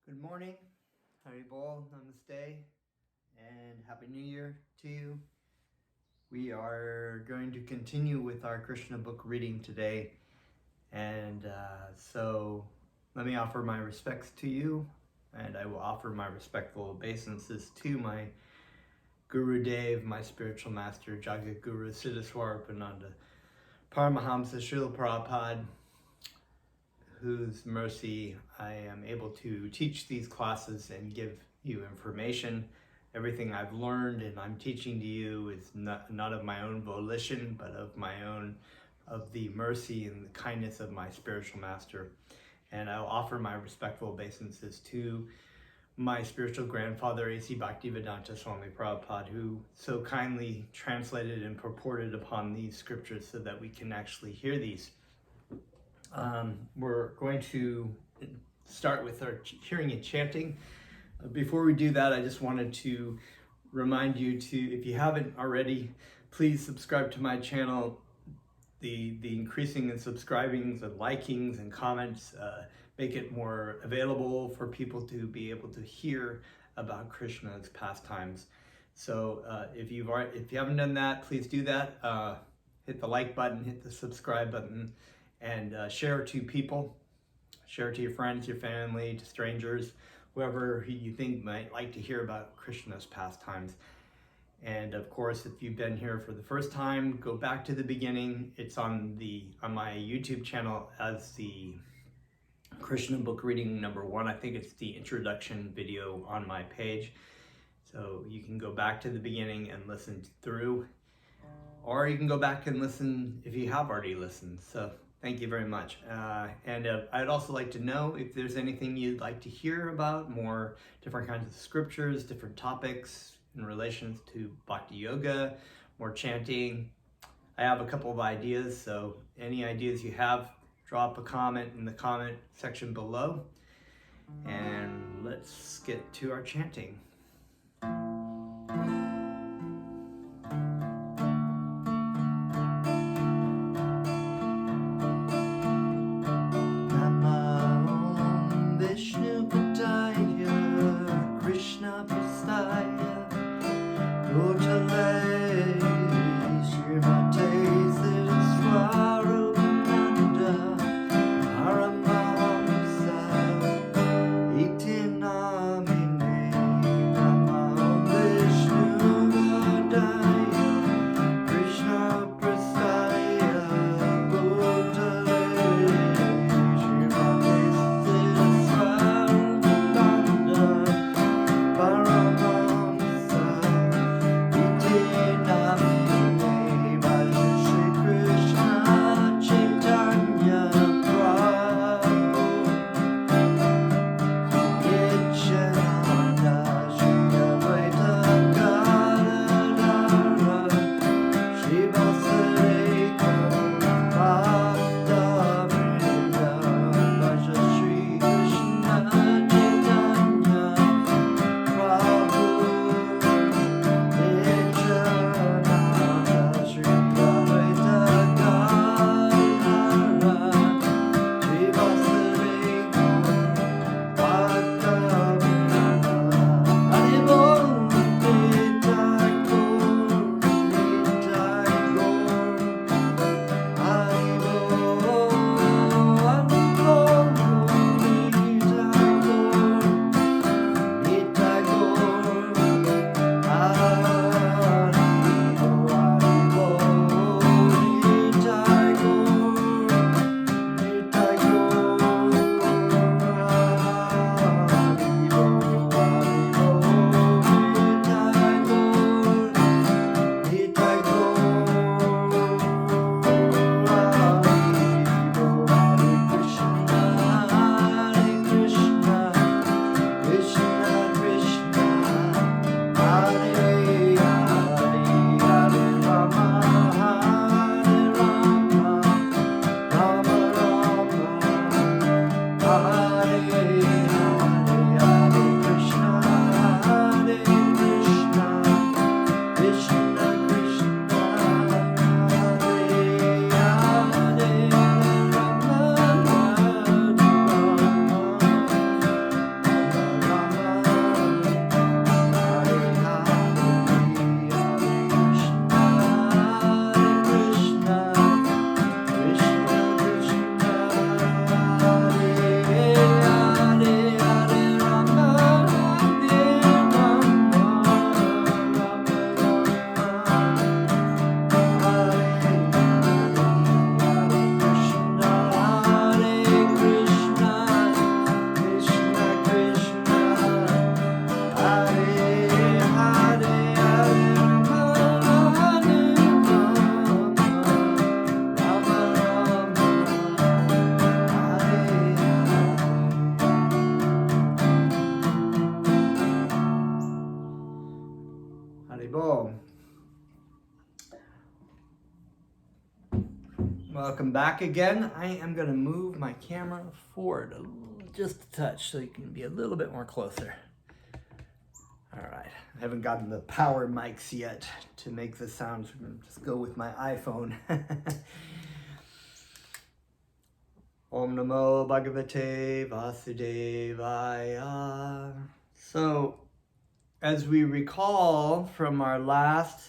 Good morning, Haribol, Namaste, and Happy New Year to you. We are going to continue with our Krishna book reading today, and so let me offer my respects to you, and I will offer my respectful obeisances to my Guru Dev, my spiritual master, Jagat Guru Siddhaswarapananda, Paramahamsa Srila Prabhupada, whose mercy I am able to teach these classes and give you information. Everything I've learned and I'm teaching to you is not of my own volition, but of the mercy and the kindness of my spiritual master. And I'll offer my respectful obeisances to my spiritual grandfather, A.C. Bhaktivedanta Swami Prabhupada, who so kindly translated and purported upon these scriptures so that we can actually hear these. We're going to start with our hearing and chanting. Before we do that, I just wanted to remind you to, if you haven't already, please subscribe to my channel. The increasing in subscribings and likings and comments make it more available for people to be able to hear about Krishna's pastimes. So if you haven't done that, please do that. Hit the like button, hit the subscribe button, and share to people. Share to your friends, your family, to strangers, whoever you think might like to hear about Krishna's pastimes. And of course, if you've been here for the first time, go back to the beginning. It's on my YouTube channel as the Krishna book reading number 1. I think it's the introduction video on my page. So you can go back to the beginning and listen through, or you can go back and listen if you have already listened. So thank you very much. And I'd also like to know if there's anything you'd like to hear about, more different kinds of scriptures, different topics in relation to Bhakti Yoga, more chanting. I have a couple of ideas, so any ideas you have, drop a comment in the comment section below. And let's get to our chanting. go. Welcome back again. I am going to move my camera forward just a touch so you can be a little bit more closer. All right. I haven't gotten the power mics yet to make the sounds. I'm going to just go with my iPhone. Om Namo Bhagavate Vasudevaya. So, as we recall from our last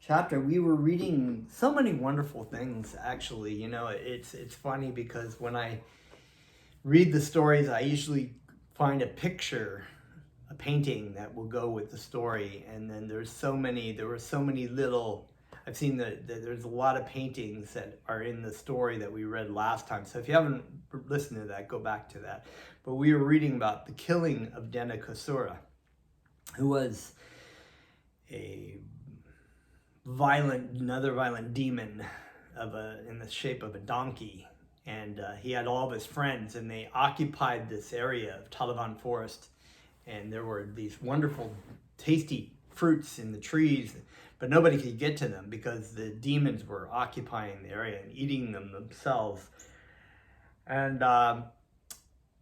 chapter, we were reading so many wonderful things, actually. You know, it's funny because when I read the stories, I usually find a picture, a painting that will go with the story. And then there were so many little, I've seen that there's a lot of paintings that are in the story that we read last time. So if you haven't listened to that, go back to that. But we were reading about the killing of Kasura, who was another violent demon in the shape of a donkey. And he had all of his friends, and they occupied this area of Talavan Forest. And there were these wonderful, tasty fruits in the trees, but nobody could get to them because the demons were occupying the area and eating them themselves. And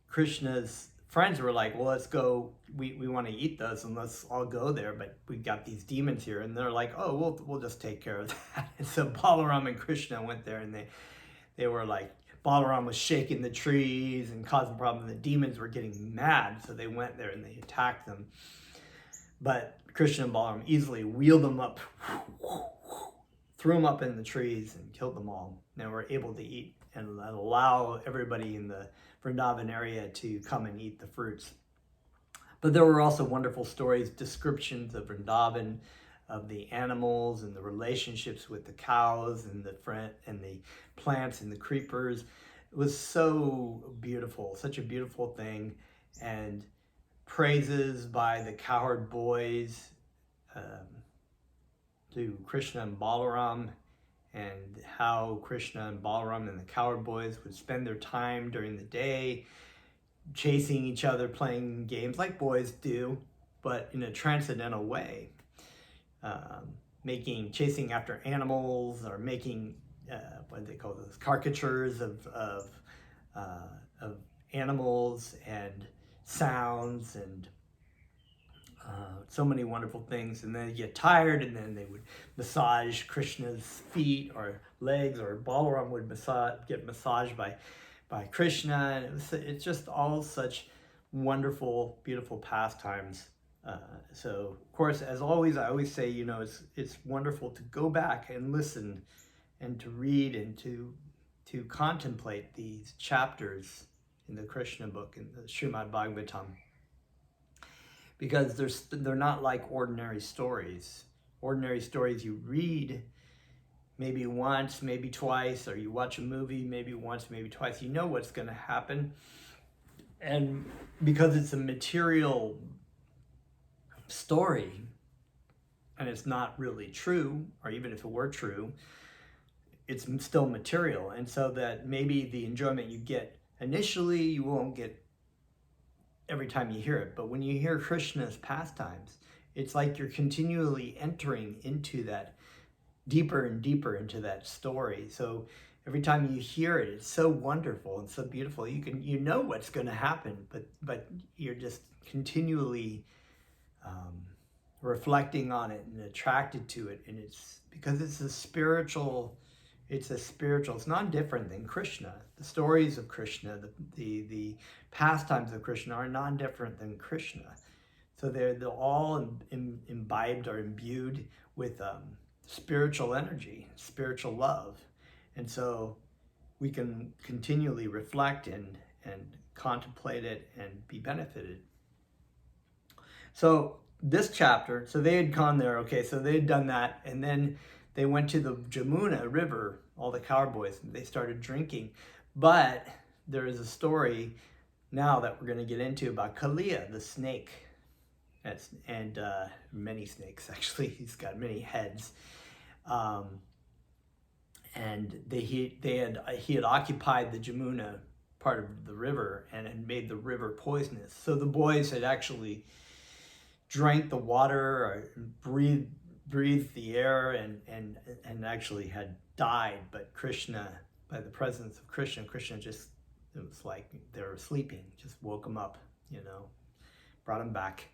Krishna's friends were like, well, let's go, we want to eat those and let's all go there, but we've got these demons here. And they're like, oh, we'll just take care of that. And so Balaram and Krishna went there, and they were like, Balaram was shaking the trees and causing problems. The demons were getting mad, so they went there and they attacked them. But Krishna and Balaram easily wheeled them up, threw them up in the trees and killed them all. And they were able to eat and allow everybody in the Vrindavan area to come and eat the fruits. But there were also wonderful stories, descriptions of Vrindavan, of the animals and the relationships with the cows and the plants and the creepers. It was so beautiful, such a beautiful thing. And praises by the cowherd boys to Krishna and Balaram, and how Krishna and Balaram and the cowherd boys would spend their time during the day chasing each other, playing games like boys do, but in a transcendental way. Chasing after animals, or making what do they call those, caricatures of animals and sounds and so many wonderful things. And then they get tired, and then they would massage Krishna's feet or legs, or Balaram would get massaged by Krishna. And it's just all such wonderful, beautiful pastimes. So, of course, as always, I always say, you know, it's wonderful to go back and listen and to read and to contemplate these chapters in the Krishna book, in the Srimad Bhagavatam, because they're not like ordinary stories. Ordinary stories you read maybe once, maybe twice, or you watch a movie maybe once, maybe twice. You know what's going to happen. And because it's a material story, and it's not really true, or even if it were true, it's still material. And so that maybe the enjoyment you get initially, you won't get every time you hear it. But when you hear Krishna's pastimes, it's like you're continually entering into that, deeper and deeper into that story. So every time you hear it, it's so wonderful and so beautiful. You know what's going to happen, but you're just continually reflecting on it and attracted to it. And it's because it's not different than Krishna. The stories of Krishna, the pastimes of Krishna are non different than Krishna. So they're all imbibed or imbued with spiritual energy, spiritual love. And so we can continually reflect and contemplate it and be benefited. So this chapter, so they had gone there, okay, so they had done that, and then they went to the Jamuna River, all the cowboys, and they started drinking. But there is a story now that we're going to get into about Kalia the Snake. And many snakes, actually. He's got many heads. And he had occupied the Jamuna part of the river and had made the river poisonous. So the boys had actually drank the water or breathed the air and actually had died. But Krishna, by the presence of Krishna just, it was like they were sleeping, just woke them up, brought them back.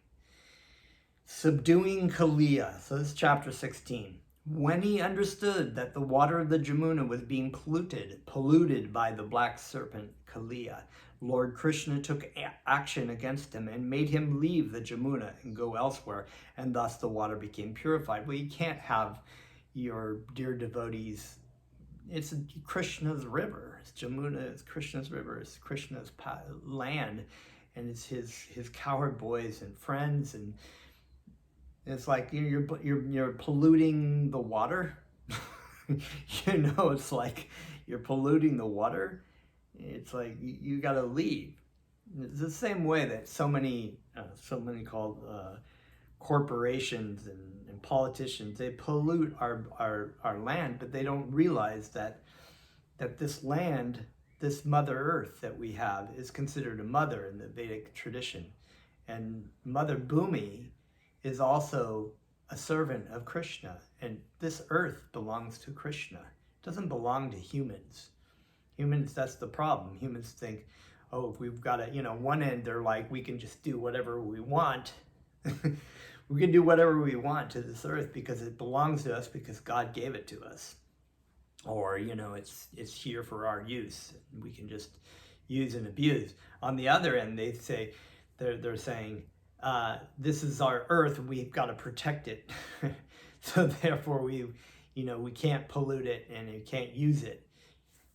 Subduing Kalia. So this is chapter 16. When he understood that the water of the Jamuna was being polluted by the black serpent Kalia, Lord Krishna took action against him and made him leave the Jamuna and go elsewhere, and thus the water became purified. Well, you can't have your dear devotees. It's Krishna's river. It's Jamuna. It's Krishna's river. It's Krishna's land, and it's his cowherd boys and friends, and it's like you're polluting the water. It's like you're polluting the water. It's like you got to leave. It's the same way that so many called corporations and politicians, they pollute our land, but they don't realize that this land, this Mother Earth that we have, is considered a mother in the Vedic tradition, and Mother Bhumi is also a servant of Krishna, and this earth belongs to Krishna. It doesn't belong to humans. Humans, that's the problem. Humans think, oh, if we've got one end, they're like, we can just do whatever we want. We can do whatever we want to this earth because it belongs to us, because God gave it to us. Or, it's here for our use. We can just use and abuse. On the other end, they're saying, this is our earth, we've got to protect it. So therefore we can't pollute it and we can't use it.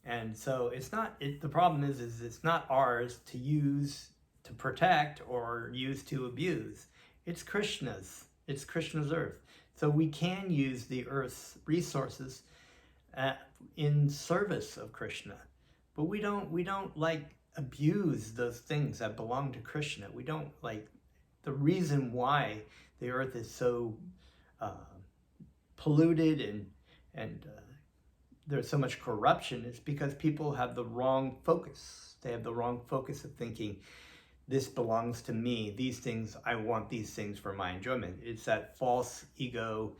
And so the problem is it's not ours to use, to protect, or use to abuse. It's Krishna's earth. So we can use the earth's resources in service of Krishna, but we don't like abuse those things that belong to Krishna. We don't like. The reason why the earth is so polluted and there's so much corruption is because people have the wrong focus. They have the wrong focus of thinking, this belongs to me, these things, I want these things for my enjoyment. It's that false ego,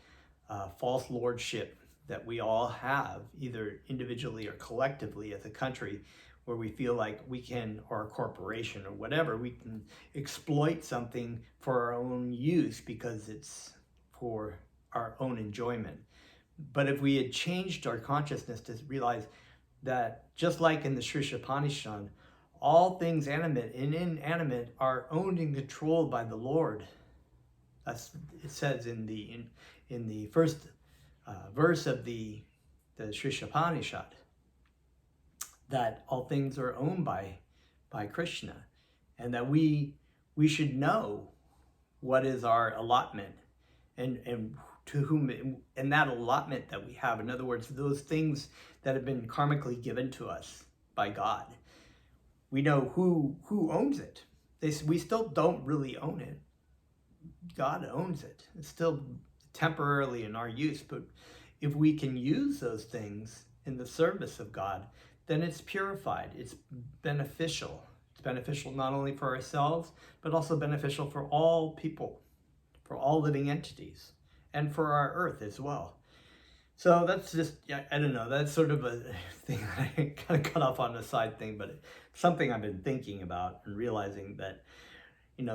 false lordship that we all have, either individually or collectively as a country, where we feel like we can, or a corporation or whatever, we can exploit something for our own use because it's for our own enjoyment. But if we had changed our consciousness to realize that, just like in the Sri Upanishad, all things animate and inanimate are owned and controlled by the Lord. It says in the first verse of the Sri Upanishad, that all things are owned by Krishna, and that we should know what is our allotment and to whom, and that allotment that we have, in other words, those things that have been karmically given to us by God, we know who owns it. We still don't really own it. God owns it. It's still temporarily in our use, but if we can use those things in the service of God, then it's purified, it's beneficial. It's beneficial not only for ourselves, but also beneficial for all people, for all living entities, and for our earth as well. So that's just, I don't know, that's sort of a thing I kind of cut off on a side thing, but it's something I've been thinking about and realizing that,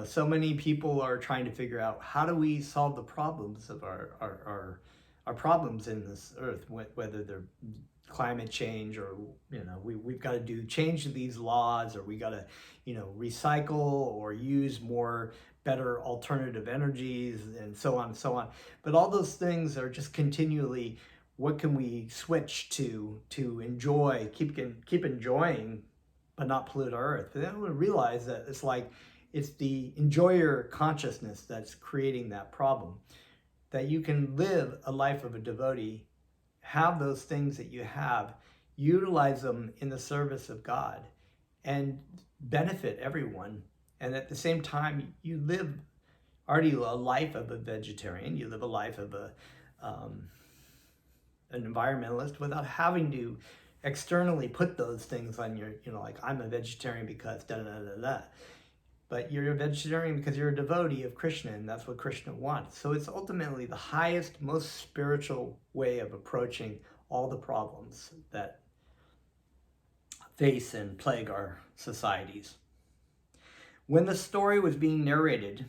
so many people are trying to figure out, how do we solve the problems of our problems in this earth, whether they're climate change, or we've got to change these laws, or we got to recycle or use more better alternative energies, and so on and so on. But all those things are just continually, what can we switch to enjoy, keep enjoying, but not pollute our earth. But then we realize that it's the enjoyer consciousness that's creating that problem. That you can live a life of a devotee, have those things that you have, utilize them in the service of God, and benefit everyone. And at the same time, you live already a life of a vegetarian, you live a life of an environmentalist, without having to externally put those things on your, like, I'm a vegetarian because da da da da da. but you're a vegetarian because you're a devotee of Krishna, and that's what Krishna wants. So it's ultimately the highest, most spiritual way of approaching all the problems that face and plague our societies. When the story was being narrated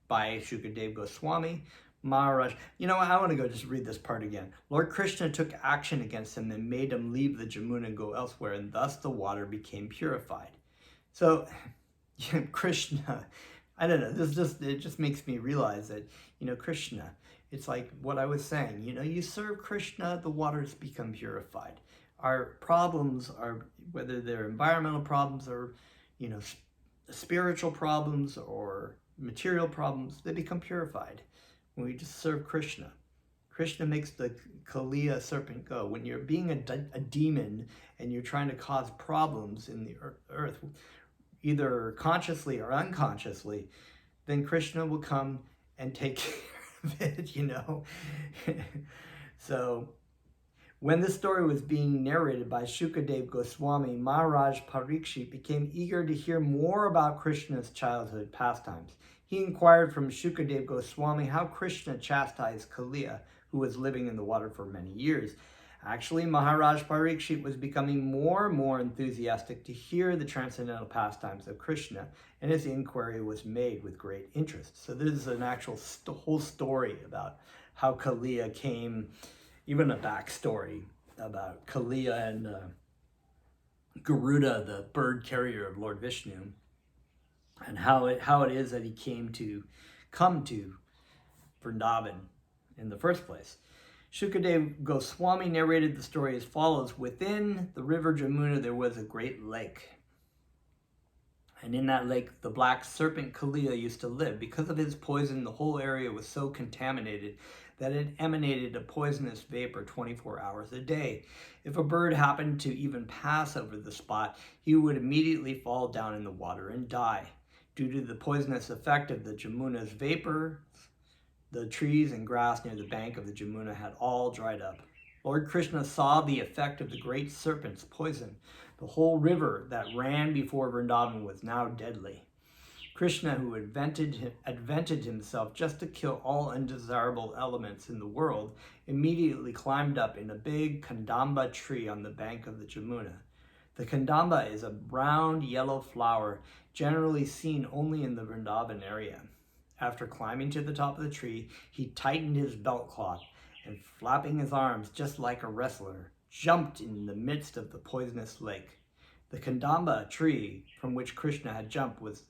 by Shukadev Goswami Maharaj, I want to go just read this part again. Lord Krishna took action against him and made him leave the Jamuna and go elsewhere, and thus the water became purified. So Krishna, I don't know, it just makes me realize that, Krishna, it's like what I was saying, you serve Krishna, the waters become purified. Our problems are, whether they're environmental problems or, spiritual problems or material problems, they become purified when we just serve Krishna. Krishna makes the Kalia serpent go. When you're being a demon and you're trying to cause problems in the earth, either consciously or unconsciously, then Krishna will come and take care of it, So, when this story was being narrated by Shukadev Goswami, Maharaj Parikshit became eager to hear more about Krishna's childhood pastimes. He inquired from Shukadev Goswami how Krishna chastised Kalia, who was living in the water for many years. Actually, Maharaj Parikshit was becoming more and more enthusiastic to hear the transcendental pastimes of Krishna, and his inquiry was made with great interest. So this is an actual whole story about how Kalia came, even a backstory about Kalia and Garuda, the bird carrier of Lord Vishnu, and how it is that he come to Vrindavan in the first place. Shukadev Goswami narrated the story as follows. Within the river Jamuna, there was a great lake. And in that lake, the black serpent Kalia used to live. Because of his poison, the whole area was so contaminated that it emanated a poisonous vapor 24 hours a day. If a bird happened to even pass over the spot, he would immediately fall down in the water and die. Due to the poisonous effect of the Jamuna's vapor, the trees and grass near the bank of the Jamuna had all dried up. Lord Krishna saw the effect of the great serpent's poison. The whole river that ran before Vrindavan was now deadly. Krishna, who advented himself just to kill all undesirable elements in the world, immediately climbed up in a big Kandamba tree on the bank of the Jamuna. The Kandamba is a round yellow flower generally seen only in the Vrindavan area. After climbing to the top of the tree, he tightened his belt cloth and, flapping his arms just like a wrestler, jumped in the midst of the poisonous lake. The Kandamba tree from which Krishna had jumped was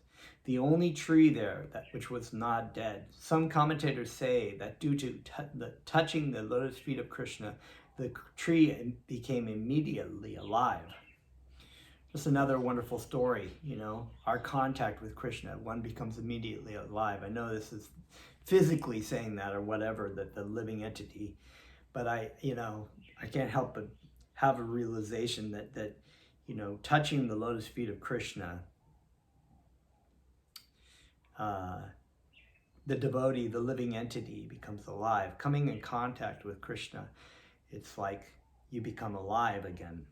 the only tree there which was not dead. Some commentators say that due to touching the lotus feet of Krishna, the tree became immediately alive. Just another wonderful story, our contact with Krishna, one becomes immediately alive. I know this is physically saying that or whatever, that the living entity, but I can't help but have a realization that touching the lotus feet of Krishna, the devotee, the living entity becomes alive. Coming in contact with Krishna, it's like you become alive again.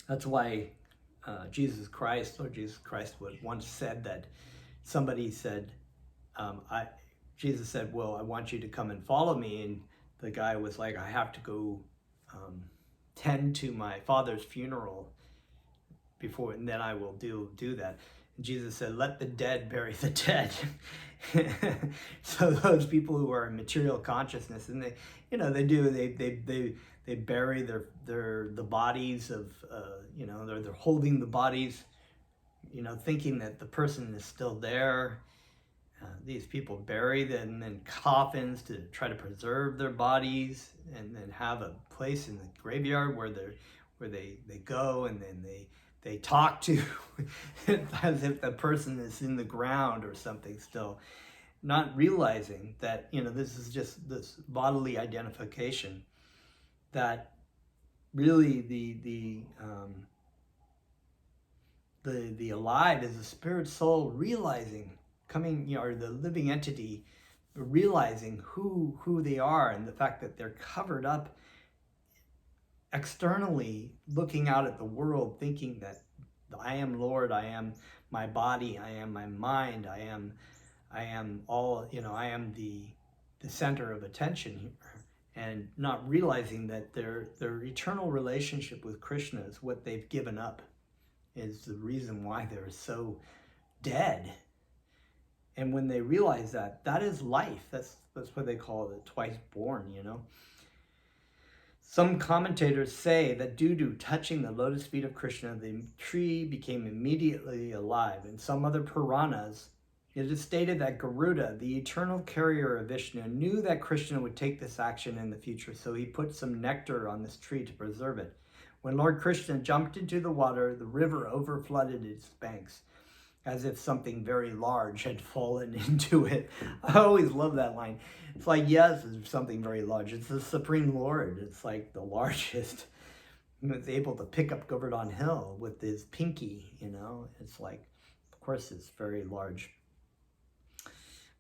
That's why Lord Jesus Christ was once said that somebody said, Jesus said, well, I want you to come and follow me. And the guy was like, I have to go tend to my father's funeral before, and then I will do that. And Jesus said, let the dead bury the dead. So those people who are in material consciousness, and they bury the bodies of, they're holding the bodies, thinking that the person is still there. These people bury them in coffins to try to preserve their bodies, and then have a place in the graveyard where they go, and then they talk to as if the person is in the ground or something still, not realizing that this is just this bodily identification, that really the alive is the spirit soul realizing, or the living entity realizing who they are, and the fact that they're covered up externally, looking out at the world, thinking that I am Lord, I am my body, I am my mind, I am all, I am the center of attention here. And not realizing that their eternal relationship with Krishna is what they've given up, is the reason why they're so dead. And when they realize that, that is life. That's what they call it, twice born, Some commentators say that due to touching the lotus feet of Krishna, the tree became immediately alive. In some other Puranas, it is stated that Garuda, the eternal carrier of Vishnu, knew that Krishna would take this action in the future, so he put some nectar on this tree to preserve it. When Lord Krishna jumped into the water, the river overflooded its banks, as if something very large had fallen into it. I always love that line. It's like, yes, it's something very large. It's the Supreme Lord. It's like the largest. He was able to pick up Govardhan Hill with his pinky, It's like, of course, it's very large.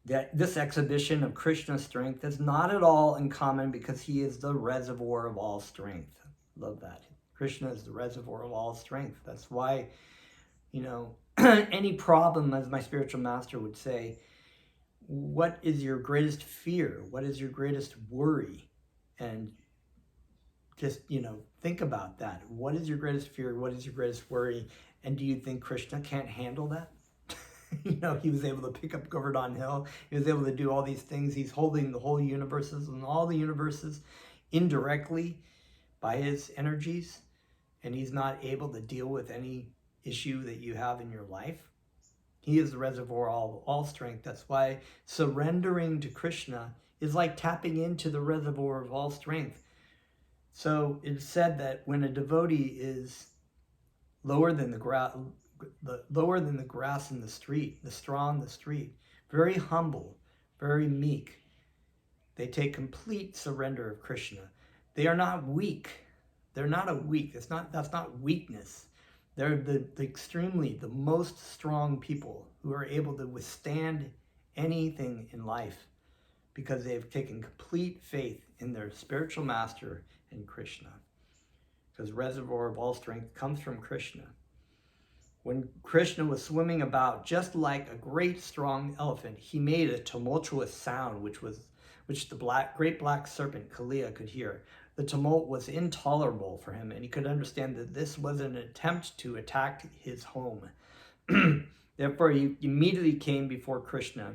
That this exhibition of Krishna's strength is not at all uncommon because he is the reservoir of all strength. Love that. Krishna is the reservoir of all strength. That's why, any problem, as my spiritual master would say, what is your greatest fear? What is your greatest worry? And just, think about that. What is your greatest fear? What is your greatest worry? And do you think Krishna can't handle that? He was able to pick up Govardhan Hill. He was able to do all these things. He's holding the whole universes and all the universes indirectly by his energies. And he's not able to deal with any issue that you have in your life. He is the reservoir of all strength. That's why surrendering to Krishna is like tapping into the reservoir of all strength. So it's said that when a devotee is lower than the grass in the street, the straw in the street, very humble, very meek, they take complete surrender of Krishna. They are not weak. They're not a weak. That's not weakness. They're the most strong people who are able to withstand anything in life because they've taken complete faith in their spiritual master and Krishna. Because reservoir of all strength comes from Krishna. When Krishna was swimming about, just like a great strong elephant, he made a tumultuous sound, which the great black serpent Kalia could hear. The tumult was intolerable for him, and he could understand that this was an attempt to attack his home. Therefore, he immediately came before Krishna.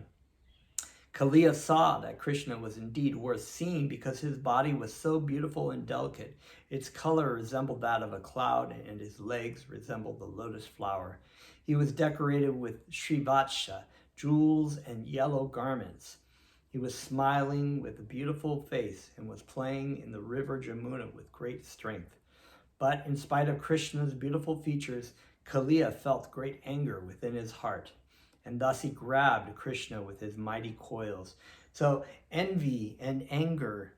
Kalia saw that Krishna was indeed worth seeing because his body was so beautiful and delicate. Its color resembled that of a cloud, and his legs resembled the lotus flower. He was decorated with Srivatsha, jewels, and yellow garments. He was smiling with a beautiful face and was playing in the river Jamuna with great strength. But in spite of Krishna's beautiful features, Kalia felt great anger within his heart. And thus he grabbed Krishna with his mighty coils. So envy and anger,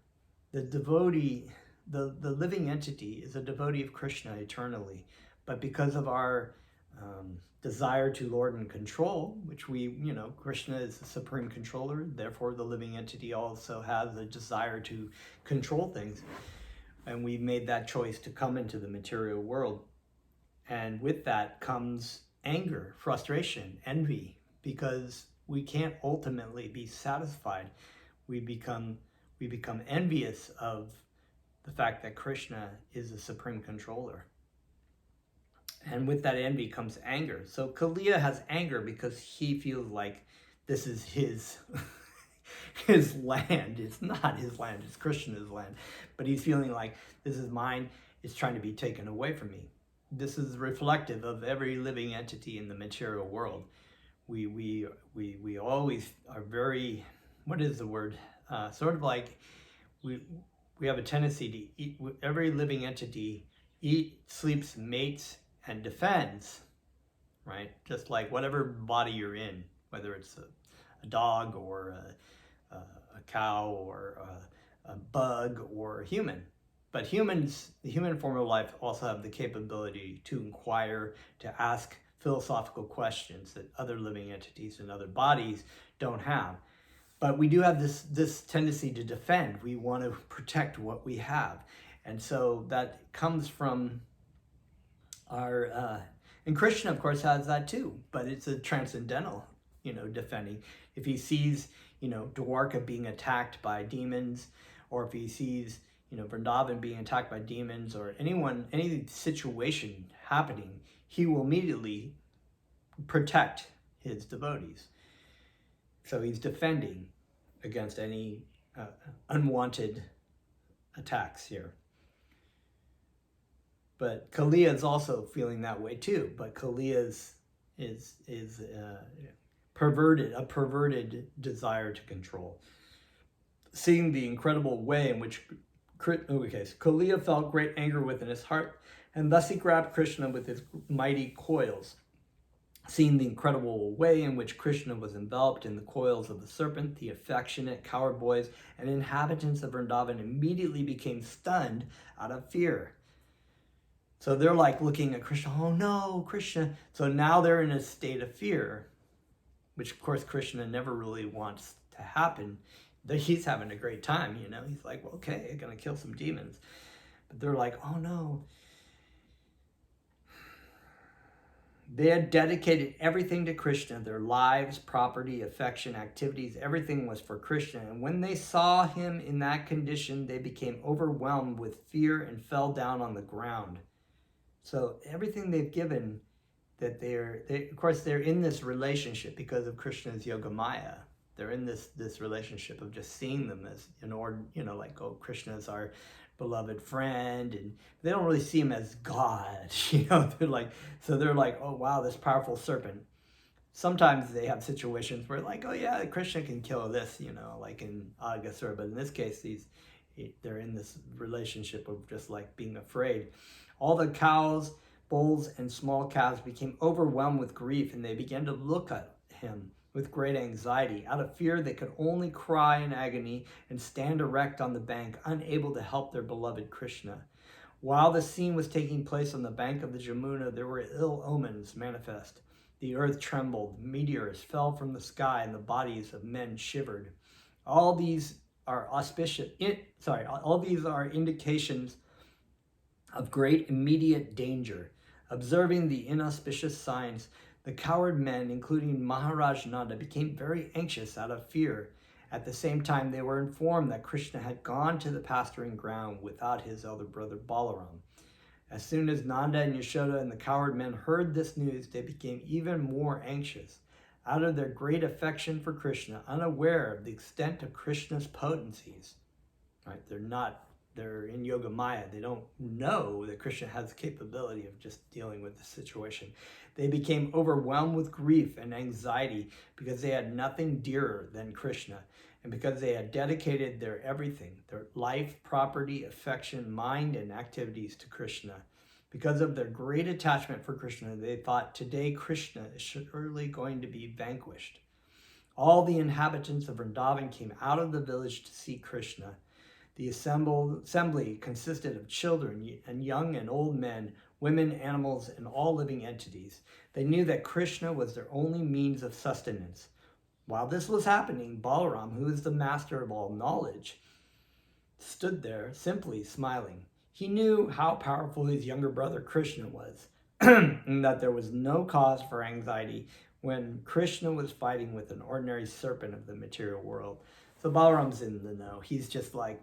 the devotee, the living entity is a devotee of Krishna eternally. But because of our desire to lord and control, which Krishna is the supreme controller, therefore the living entity also has a desire to control things. And we made that choice to come into the material world. And with that comes anger, frustration, envy, because we can't ultimately be satisfied. We become envious of the fact that Krishna is the supreme controller. And with that envy comes anger. So Kalia has anger because he feels like this is his his land. It's not his land, it's Krishna's land. But he's feeling like this is mine, it's trying to be taken away from me. This is reflective of every living entity in the material world. We always are very, what is the word? Sort of like we have a tendency to eat, every living entity sleeps, mates, and defends, right? Just like whatever body you're in, whether it's a dog or a cow or a bug or a human. But humans, the human form of life, also have the capability to inquire, to ask philosophical questions that other living entities and other bodies don't have. But we do have this tendency to defend. We want to protect what we have. And so that comes from our And Krishna, of course, has that too, but it's a transcendental, defending. If he sees, Dwarka being attacked by demons, or if he sees, Vrindavan being attacked by demons, or any situation happening, he will immediately protect his devotees. So he's defending against any unwanted attacks here. But Kalia is also feeling that way too. But Kalia is a perverted desire to control. Seeing the incredible way in which Kalia felt great anger within his heart, and thus he grabbed Krishna with his mighty coils. Seeing the incredible way in which Krishna was enveloped in the coils of the serpent, the affectionate coward boys and inhabitants of Vrindavan immediately became stunned out of fear. So they're like looking at Krishna, oh no, Krishna. So now they're in a state of fear, which of course Krishna never really wants to happen. He's having a great time, He's like, well, okay, I'm going to kill some demons. But they're like, oh no. They had dedicated everything to Krishna. Their lives, property, affection, activities, everything was for Krishna. And when they saw him in that condition, they became overwhelmed with fear and fell down on the ground. So everything they've given, that of course, they're in this relationship because of Krishna's Yoga Maya. They're in this relationship of just seeing them as like, oh, Krishna's our beloved friend, and they don't really see him as God, they're like, oh wow, this powerful serpent. Sometimes they have situations where like, oh yeah, Krishna can kill this, like in Kasura, but in this case, they're in this relationship of just like being afraid. All the cows, bulls, and small calves became overwhelmed with grief, and they began to look at him with great anxiety. Out of fear, they could only cry in agony and stand erect on the bank, unable to help their beloved Krishna. While the scene was taking place on the bank of the Jamuna, there were ill omens manifest. The earth trembled, meteors fell from the sky, and the bodies of men shivered. All these are indications of great immediate danger. Observing the inauspicious signs, the coward men, including Maharaj Nanda, became very anxious out of fear. At the same time, they were informed that Krishna had gone to the pasturing ground without his elder brother Balaram. As soon as Nanda and Yashoda and the coward men heard this news, they became even more anxious. Out of their great affection for Krishna, unaware of the extent of Krishna's potencies, right? They're in Yoga Maya. They don't know that Krishna has the capability of just dealing with the situation. They became overwhelmed with grief and anxiety because they had nothing dearer than Krishna, and because they had dedicated their everything, their life, property, affection, mind, and activities to Krishna. Because of their great attachment for Krishna, they thought, today Krishna is surely going to be vanquished. All the inhabitants of Vrindavan came out of the village to see Krishna. The assembly consisted of children and young and old men, women, animals, and all living entities. They knew that Krishna was their only means of sustenance. While this was happening, Balaram, who is the master of all knowledge, stood there simply smiling. He knew how powerful his younger brother Krishna was, and that there was no cause for anxiety when Krishna was fighting with an ordinary serpent of the material world. So Balaram's in the know. He's just like,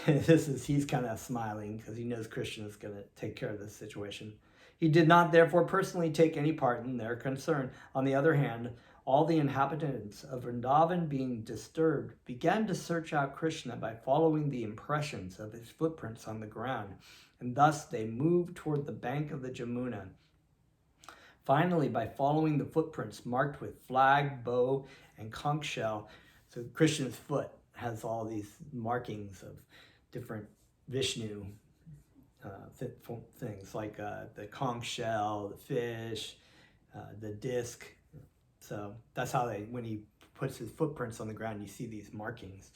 he's kind of smiling because he knows Krishna is going to take care of this situation. He did not therefore personally take any part in their concern. On the other hand, all the inhabitants of Vrindavan, being disturbed, began to search out Krishna by following the impressions of his footprints on the ground, and thus they moved toward the bank of the Jamuna. Finally, by following the footprints marked with flag, bow, and conch shell, so Krishna's foot has all these markings of different Vishnu things, like the conch shell, the fish, the disc. So that's how when he puts his footprints on the ground, you see these markings.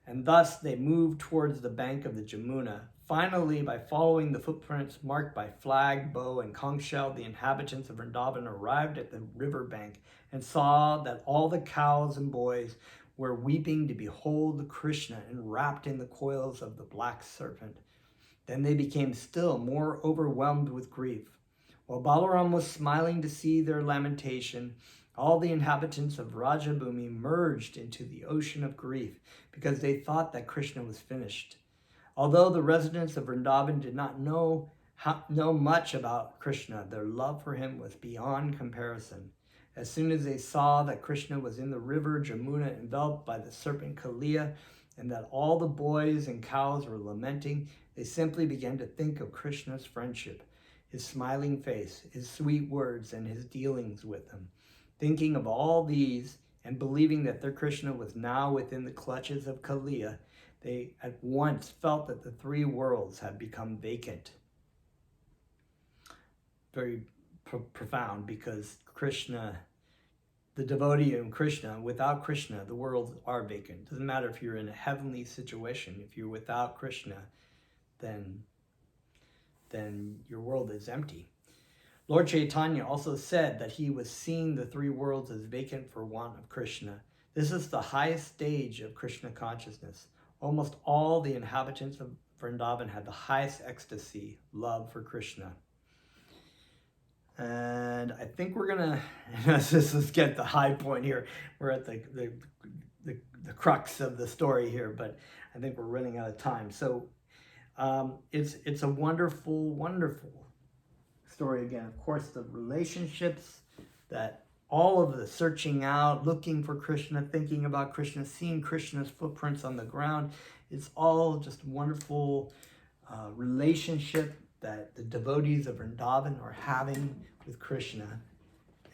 And thus they moved towards the bank of the Jamuna. Finally, by following the footprints marked by flag, bow, and conch shell, the inhabitants of Vrindavan arrived at the river bank and saw that all the cows and boys were weeping to behold Krishna enwrapped in the coils of the black serpent. Then they became still more overwhelmed with grief. While Balaram was smiling to see their lamentation, all the inhabitants of Rajabhumi merged into the ocean of grief because they thought that Krishna was finished. Although the residents of Vrindavan did not know much about Krishna, their love for him was beyond comparison. As soon as they saw that Krishna was in the river Jamuna enveloped by the serpent Kalia, and that all the boys and cows were lamenting, they simply began to think of Krishna's friendship, his smiling face, his sweet words, and his dealings with them. Thinking of all these and believing that their Krishna was now within the clutches of Kalia, they at once felt that the three worlds had become vacant. Very profound, because Krishna, the devotee in Krishna, without Krishna, the worlds are vacant. Doesn't matter if you're in a heavenly situation. If you're without Krishna, then your world is empty. Lord Chaitanya also said that he was seeing the three worlds as vacant for want of Krishna. This is the highest stage of Krishna consciousness. Almost all the inhabitants of Vrindavan had the highest ecstasy, love for Krishna. And I think we're gonna let's get the high point here. We're at the crux of the story here, but I think we're running out of time. So it's a wonderful, wonderful story again. Of course, the relationships, that all of the searching out, looking for Krishna, thinking about Krishna, seeing Krishna's footprints on the ground. It's all just wonderful relationship that the devotees of Vrindavan are having with Krishna.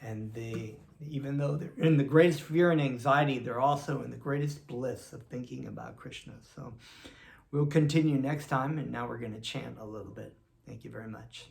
And they, even though they're in the greatest fear and anxiety, they're also in the greatest bliss of thinking about Krishna. So we'll continue next time, and now we're going to chant a little bit. Thank you very much.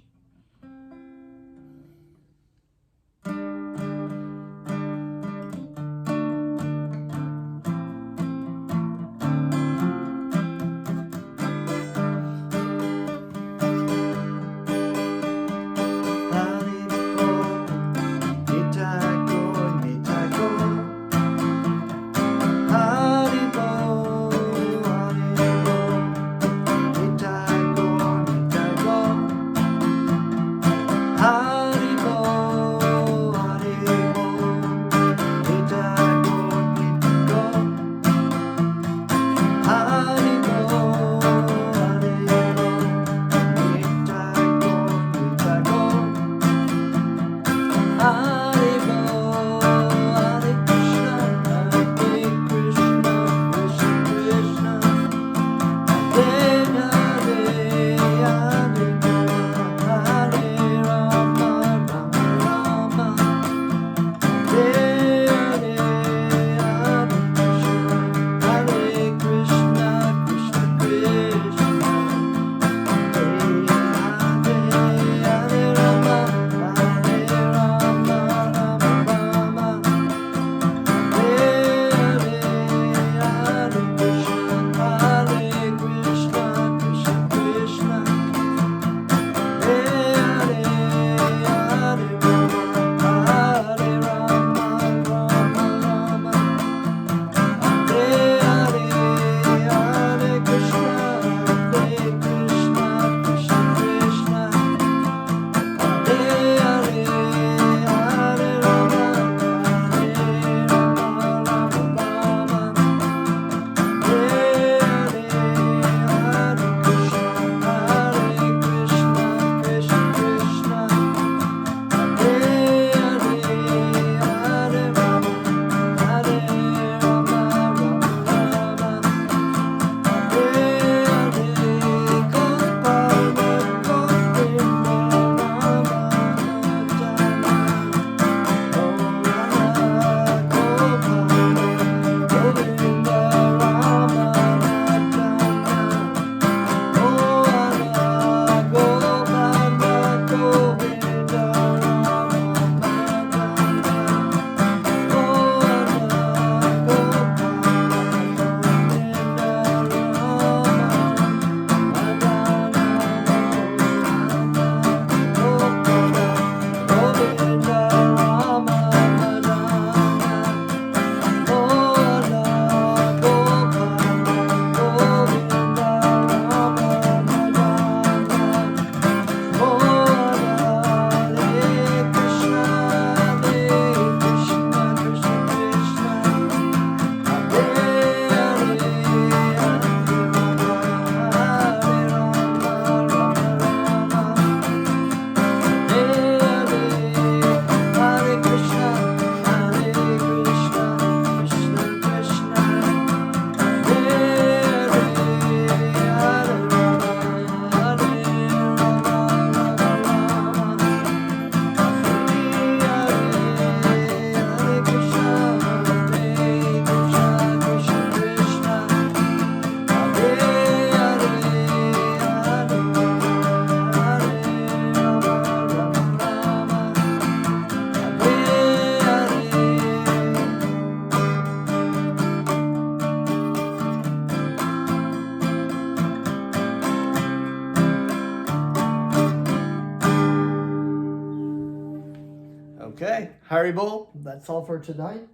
Haribol, that's all for tonight.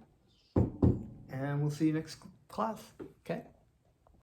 And we'll see you next class. Okay?